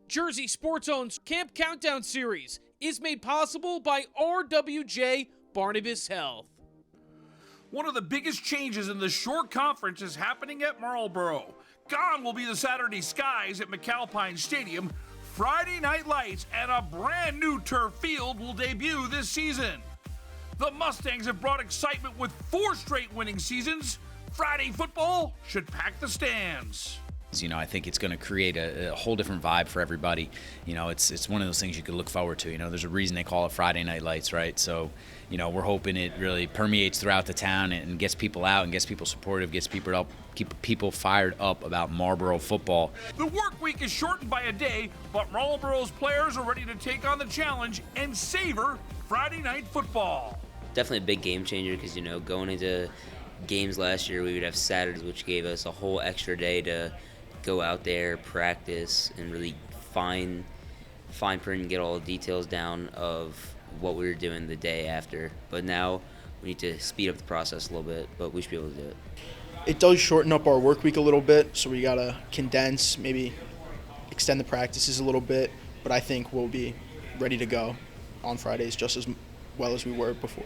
Jersey Sports Zone's Camp Countdown Series is made possible by RWJ Barnabas Health. One of the biggest changes in the short conference is happening at Marlboro. Gone will be the Saturday skies at McAlpine Stadium. Friday night lights and a brand new turf field will debut this season. The Mustangs have brought excitement with 4 straight winning seasons. Friday football should pack the stands. I think it's going to create a whole different vibe for everybody. It's one of those things you could look forward to. There's a reason they call it Friday Night Lights, right? So, we're hoping it really permeates throughout the town and gets people out and gets people supportive, gets people up, keep people fired up about Marlboro football. The work week is shortened by a day, but Marlboro's players are ready to take on the challenge and savor Friday night football. Definitely a big game changer because, going into games last year, we would have Saturdays, which gave us a whole extra day to go out there, practice, and really fine print and get all the details down of what we were doing the day after. But now we need to speed up the process a little bit, but we should be able to do it. It does shorten up our work week a little bit, so we got to condense, maybe extend the practices a little bit, but I think we'll be ready to go on Fridays just as well as we were before.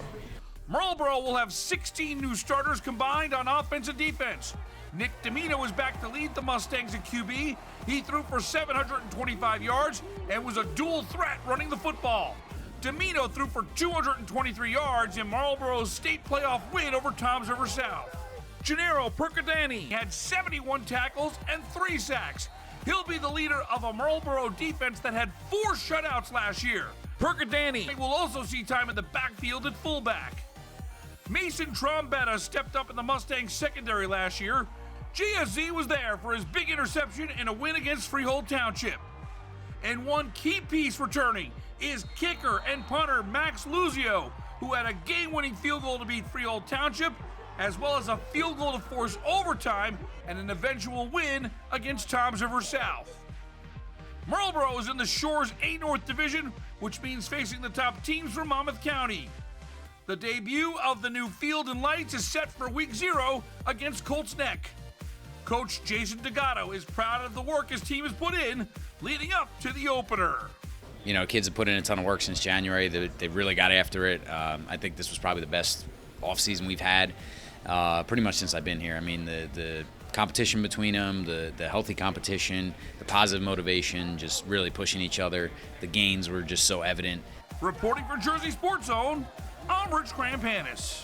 Marlboro will have 16 new starters combined on offense and defense. Nick Domino is back to lead the Mustangs at QB. He threw for 725 yards and was a dual threat running the football. Domino threw for 223 yards in Marlboro's state playoff win over Toms River South. Gennaro Percadani had 71 tackles and 3 sacks. He'll be the leader of a Marlboro defense that had 4 shutouts last year. Percadani will also see time in the backfield at fullback. Mason Trombetta stepped up in the Mustangs secondary last year. JSZ was there for his big interception and a win against Freehold Township. And one key piece returning is kicker and punter Max Luzio, who had a game-winning field goal to beat Freehold Township, as well as a field goal to force overtime and an eventual win against Toms River South. Marlboro is in the Shores A North Division, which means facing the top teams from Monmouth County. The debut of the new Field and Lights is set for Week 0 against Colts Neck. Coach Jason D'Agato is proud of the work his team has put in leading up to the opener. Kids have put in a ton of work since January. They really got after it. I think this was probably the best offseason we've had pretty much since I've been here. The competition between them, the healthy competition, the positive motivation, just really pushing each other. The gains were just so evident. Reporting for Jersey Sports Zone, I'm Rich Crampanis.